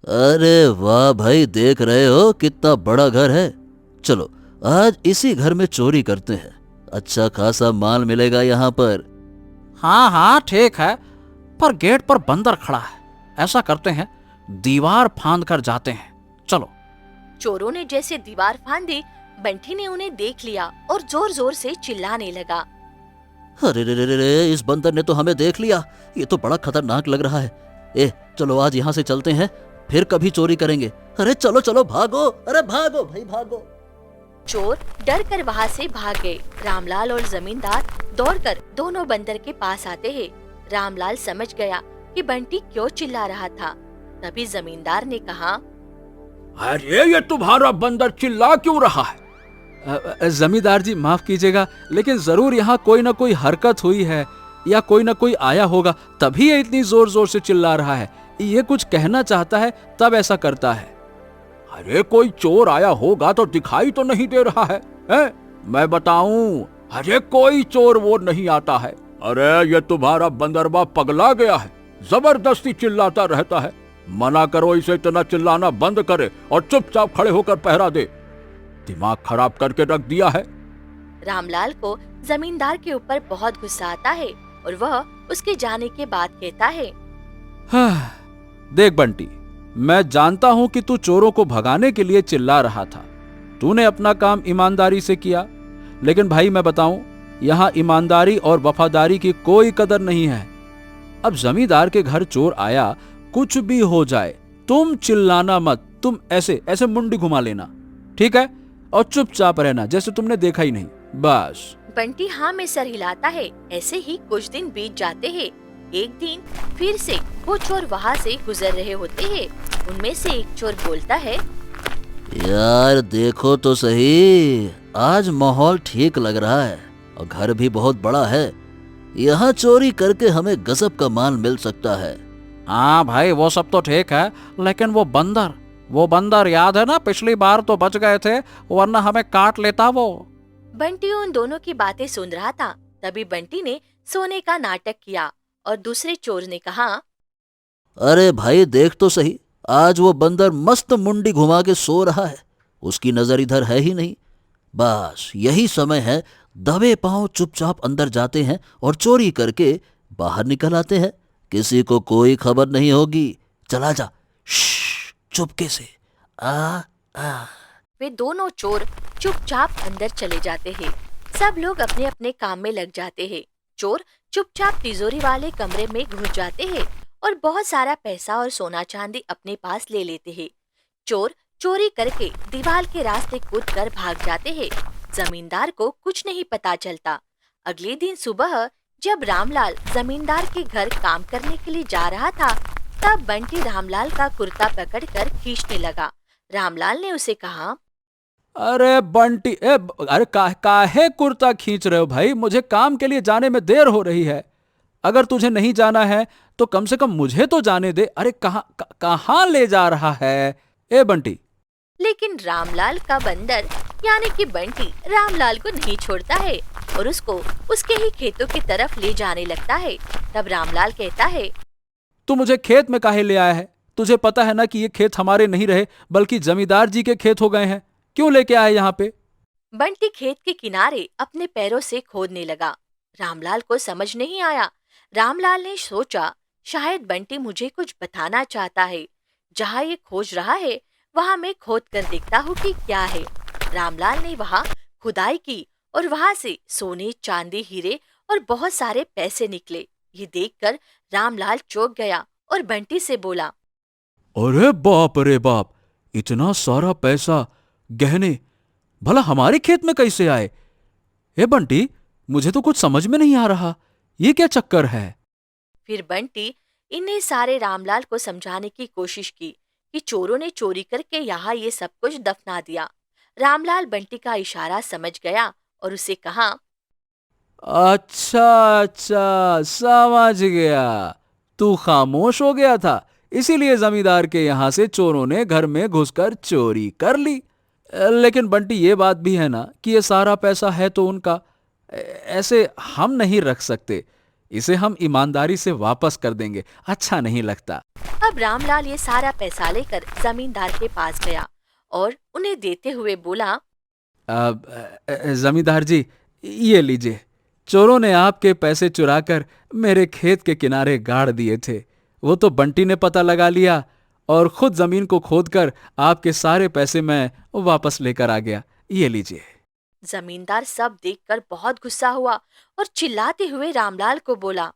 अरे वाह भाई, देख रहे हो कितना बड़ा घर है। चलो आज इसी घर में चोरी करते हैं, अच्छा खासा माल मिलेगा यहाँ पर। हाँ हाँ ठीक है, पर गेट पर बंदर खड़ा है। ऐसा करते हैं, दीवार फांद कर जाते हैं। चलो। चोरों ने जैसे दीवार फांदी, बंटी ने उन्हें देख लिया और जोर जोर से चिल्लाने लगा। अरे रे रे रे रे, इस बंदर ने तो हमें देख लिया, ये तो बड़ा खतरनाक लग रहा है। चलो आज यहाँ से चलते हैं, फिर कभी चोरी करेंगे। अरे चलो चलो भागो, अरे भागो भाई भागो। चोर डर कर वहाँ से भाग गए। रामलाल और जमींदार दौड़कर दोनों बंदर के पास आते हैं। रामलाल समझ गया कि बंटी क्यों चिल्ला रहा था। तभी जमींदार ने कहा, अरे ये तुम्हारा बंदर चिल्ला क्यों रहा है? जमींदार जी माफ कीजिएगा, लेकिन जरूर यहाँ कोई ना कोई हरकत हुई है या कोई ना कोई आया होगा, तभी ये इतनी जोर जोर से चिल्ला रहा है। ये कुछ कहना चाहता है तब ऐसा करता है। अरे कोई चोर आया होगा तो दिखाई तो नहीं दे रहा है? मैं बताऊं, अरे कोई चोर वो नहीं आता है। अरे ये तुम्हारा बंदरबा पगला गया है, जबरदस्ती चिल्लाता रहता है। मना करो इसे इतना चिल्लाना बंद करे और चुपचाप खड़े होकर पहरा दे। दिमाग खराब करके रख दिया है। रामलाल को जमींदार के ऊपर बहुत गुस्सा आता है और वह उसके जाने के बाद कहता है, देख बंटी, मैं जानता हूं कि तू चोरों को भगाने के लिए चिल्ला रहा था। तूने अपना काम ईमानदारी से किया, लेकिन भाई मैं बताऊं, यहां ईमानदारी और वफादारी की कोई कदर नहीं है। अब जमींदार के घर चोर आया, कुछ भी हो जाए, तुम चिल्लाना मत। तुम ऐसे ऐसे मुंडी घुमा लेना, ठीक है? और चुपचाप रहना जैसे तुमने देखा ही नहीं, बस। बंटी हाँ में सर हिलाता है। ऐसे ही कुछ दिन बीत जाते हैं। एक दिन फिर से वो चोर वहाँ से गुजर रहे होते हैं। उनमें से एक चोर बोलता है, यार देखो तो सही, आज माहौल ठीक लग रहा है और घर भी बहुत बड़ा है। यहाँ चोरी करके हमें गजब का माल मिल सकता है। हाँ भाई वो सब तो ठीक है, लेकिन वो बंदर याद है ना? पिछली बार तो बच गए थे, वरना हमें काट लेता वो। बंटी उन दोनों की बातें सुन रहा था। तभी बंटी ने सोने का नाटक किया और दूसरे चोर ने कहा, अरे भाई देख तो सही, आज वो बंदर मस्त मुंडी घुमा के सो रहा है, उसकी नजर इधर है ही नहीं। बस यही समय है, दबे पांव चुपचाप अंदर जाते हैं और चोरी करके बाहर निकल आते हैं। किसी को कोई खबर नहीं होगी। चला जा, चुपके से आ। वे दोनों चोर चुपचाप अंदर चले जाते हैं। सब लोग अपने अपने काम में लग जाते हैं। चोर चुपचाप तिजोरी वाले कमरे में घुस जाते हैं और बहुत सारा पैसा और सोना चांदी अपने पास ले लेते हैं। चोर चोरी करके दीवार के रास्ते कूद कर भाग जाते हैं। जमींदार को कुछ नहीं पता चलता। अगले दिन सुबह जब रामलाल जमींदार के घर काम करने के लिए जा रहा था, तब बंटी रामलाल का कुर्ता पकड़कर खींचने लगा। रामलाल ने उसे कहा, अरे बंटी, अरे काहे कुर्ता खींच रहे हो भाई? मुझे काम के लिए जाने में देर हो रही है। अगर तुझे नहीं जाना है तो कम से कम मुझे तो जाने दे। अरे कहाँ ले जा रहा है बंटी? लेकिन रामलाल का बंदर यानी कि बंटी रामलाल को नहीं छोड़ता है और उसको उसके ही खेतों की तरफ ले जाने लगता है। तब रामलाल कहता है, तू मुझे खेत में काहे ले आया है? तुझे पता है ना कि ये खेत हमारे नहीं रहे, बल्कि जमींदार जी के खेत हो गए हैं। क्यों लेके आए यहाँ पे? बंटी खेत के किनारे अपने पैरों से खोदने लगा। रामलाल को समझ नहीं आया। रामलाल ने सोचा, शायद बंटी मुझे कुछ बताना चाहता है। जहाँ ये खोज रहा है वहाँ मैं खोद कर देखता हूँ कि क्या है। रामलाल ने वहाँ खुदाई की और वहाँ से सोने, चांदी, हीरे और बहुत सारे पैसे निकले। ये देखकर रामलाल चौंक गया और बंटी से बोला, अरे बाप रे बाप, इतना सारा पैसा, गहने, भला हमारे खेत में कैसे आए? बंटी, मुझे तो कुछ समझ में नहीं आ रहा, ये क्या चक्कर है? फिर बंटी इन्हें सारे रामलाल को समझाने की कोशिश की कि चोरों ने चोरी करके यहाँ ये सब कुछ दफना दिया। रामलाल बंटी का इशारा समझ गया और उसे कहा, अच्छा समझ गया, तू खामोश हो गया था, इसीलिए जमींदार के यहाँ से चोरों ने घर में घुसकर चोरी कर ली। लेकिन बंटी ये बात भी है ना कि ये सारा पैसा है तो उनका, ऐसे हम नहीं रख सकते, इसे हम ईमानदारी से वापस कर देंगे, अच्छा नहीं लगता। अब रामलाल ये सारा पैसा लेकर जमींदार के पास गया और उन्हें देते हुए बोला, जमींदार जी, ये लीजिए, चोरों ने आपके पैसे चुराकर मेरे खेत के किनारे गाड़ दिए थे। वो तो बंटी ने पता लगा लिया और खुद जमीन को खोदकर आपके सारे पैसे मैं वापस लेकर आ गया, ये लीजिए। जमींदार सब देखकर बहुत गुस्सा हुआ और चिल्लाते हुए रामलाल को बोला,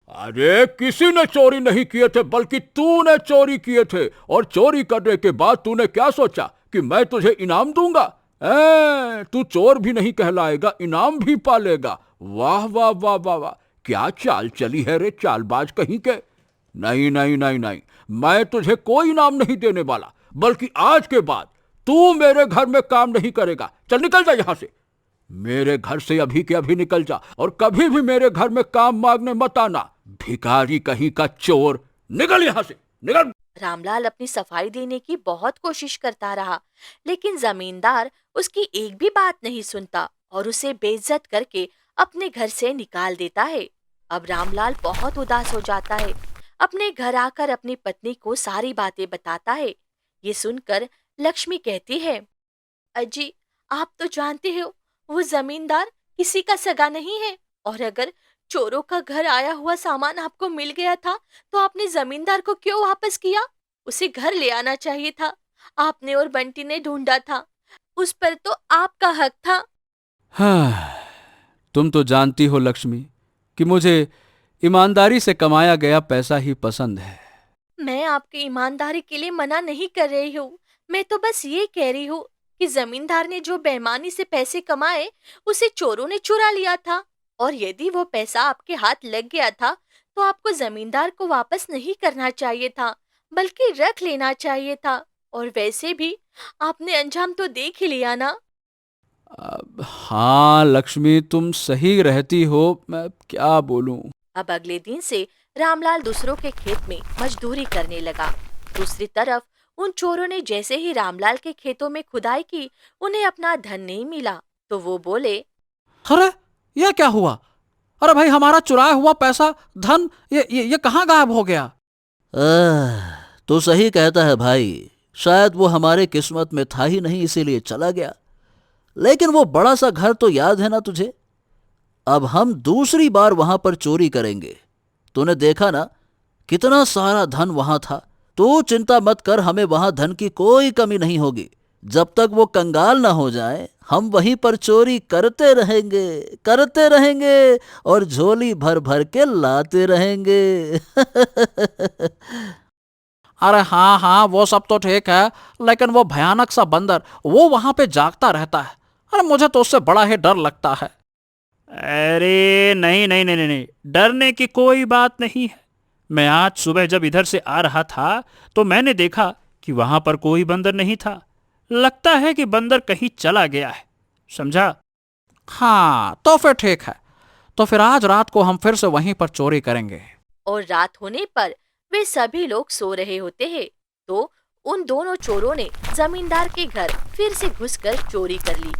अरे किसी ने चोरी नहीं किए थे, बल्कि तूने चोरी किए थे। और चोरी करने के बाद तूने क्या सोचा कि मैं तुझे इनाम दूंगा? तू चोर भी नहीं कहलाएगा, इनाम भी पालेगा। वाह वाह वाह वाह वाह, क्या चाल चली है रे चालबाज कहीं के। नहीं नहीं नहीं नहीं, मैं तुझे कोई इनाम नहीं देने वाला, बल्कि आज के बाद तू मेरे घर में काम नहीं करेगा। चल निकल जा यहां से, मेरे घर से अभी के अभी निकल जा, और कभी भी मेरे घर में काम मांगने मत आना। भिखारी कहीं का चोर, निकल यहां से, निकल। रामलाल अपनी सफाई देने की बहुत कोशिश करता रहा, लेकिन जमींदार उसकी एक भी बात नहीं सुनता और उसे बेइज्जत करके अपने घर से निकाल देता है। अब रामलाल बहुत उदास हो जाता है। अपने घर आकर अपनी पत्नी को सारी बातें बताता है। ये सुनकर लक्ष्मी कहती है, अजी, आप तो जानते हो वो जमींदार किसी का सगा नहीं है, और अगर चोरों का घर आया हुआ सामान आपको मिल गया था तो आपने जमींदार को क्यों वापस किया? उसे घर ले आना चाहिए था। आपने और बंटी ने ढूंढा था, उस पर तो आपका हक था। हाँ, तुम तो जानती हो लक्ष्मी कि मुझे ईमानदारी से कमाया गया पैसा ही पसंद है। मैं आपकी ईमानदारी के लिए मना नहीं कर रही हूँ, मैं तो बस ये कह रही हूँ कि जमींदार ने जो बेईमानी से पैसे कमाए उसे चोरों ने चुरा लिया था, और यदि वो पैसा आपके हाथ लग गया था तो आपको जमींदार को वापस नहीं करना चाहिए था, बल्कि रख लेना चाहिए था। और वैसे भी आपने अंजाम तो देख ही लिया ना। हाँ लक्ष्मी, तुम सही रहती हो, मैं क्या बोलूं। अब अगले दिन से रामलाल दूसरों के खेत में मजदूरी करने लगा। दूसरी तरफ उन चोरों ने जैसे ही रामलाल के खेतों में खुदाई की, उन्हें अपना धन नहीं मिला, तो वो बोले, अरे ये क्या हुआ? अरे भाई, हमारा चुराया हुआ पैसा, धन, ये कहाँ गायब हो गया? तो सही कहता है भाई, शायद वो हमारे किस्मत में था ही नहीं, इसीलिए चला गया। लेकिन वो बड़ा सा घर तो याद है ना तुझे? अब हम दूसरी बार वहां पर चोरी करेंगे। तूने देखा ना कितना सारा धन वहां था। तू चिंता मत कर, हमें वहां धन की कोई कमी नहीं होगी। जब तक वो कंगाल ना हो जाए, हम वहीं पर चोरी करते रहेंगे और झोली भर भर के लाते रहेंगे। अरे हाँ हाँ, वो सब तो ठीक है, लेकिन वो भयानक सा बंदर, वो वहां पे जागता रहता है। अरे मुझे तो उससे बड़ा ही डर लगता है। अरे नहीं नहीं नहीं नहीं, डरने की कोई बात नहीं है। मैं आज सुबह जब इधर से आ रहा था तो मैंने देखा कि वहां पर कोई बंदर नहीं था। लगता है कि बंदर कहीं चला गया है, समझा? हाँ तो फिर ठीक है, तो फिर आज रात को हम फिर से वहीं पर चोरी करेंगे। और रात होने पर वे सभी लोग सो रहे होते हैं, तो उन दोनों चोरों ने जमींदार के घर फिर से घुसकर चोरी कर ली।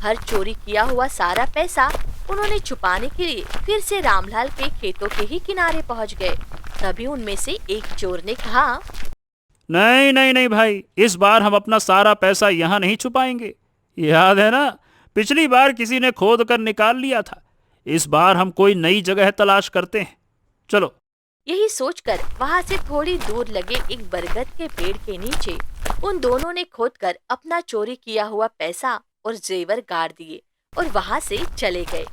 हर चोरी किया हुआ सारा पैसा उन्होंने छुपाने के लिए फिर से रामलाल के खेतों के ही किनारे पहुंच गए। तभी उनमें से एक चोर ने कहा, नहीं नहीं नहीं भाई, इस बार हम अपना सारा पैसा यहाँ नहीं छुपाएंगे। याद है ना, पिछली बार किसी ने खोद कर निकाल लिया था। इस बार हम कोई नई जगह तलाश करते हैं, चलो। यही सोचकर वहां से थोड़ी दूर लगे एक बरगद के पेड़ के नीचे उन दोनों ने खोदकर अपना चोरी किया हुआ पैसा और जेवर गाड़ दिए और वहां से चले गए।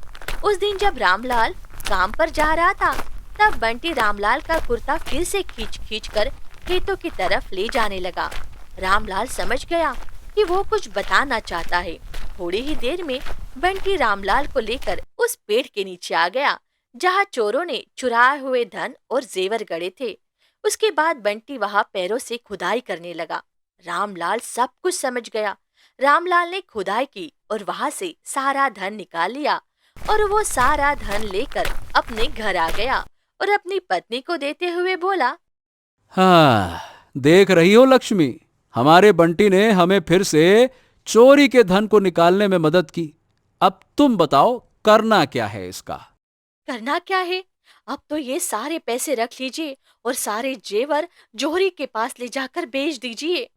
उस दिन जब रामलाल काम पर जा रहा था, तब बंटी रामलाल का कुर्ता फिर से खींच कर खेतों की तरफ ले जाने लगा। रामलाल समझ गया कि वो कुछ बताना चाहता है। थोड़ी ही देर में बंटी रामलाल को लेकर उस पेड़ के नीचे आ गया जहाँ चोरों ने चुराए हुए धन और जेवर गड़े थे। उसके बाद बंटी वहां पैरों से खुदाई करने लगा। रामलाल सब कुछ समझ गया। रामलाल ने खुदाई की और वहां से सारा धन निकाल लिया, और वो सारा धन लेकर अपने घर आ गया और अपनी पत्नी को देते हुए बोला, हाँ, देख रही हो लक्ष्मी, हमारे बंटी ने हमें फिर से चोरी के धन को निकालने में मदद की। अब तुम बताओ करना क्या है इसका? करना क्या है? अब तो ये सारे पैसे रख लीजिए और सारे जेवर जोहरी के पास ले जाकर बेच दीजिए।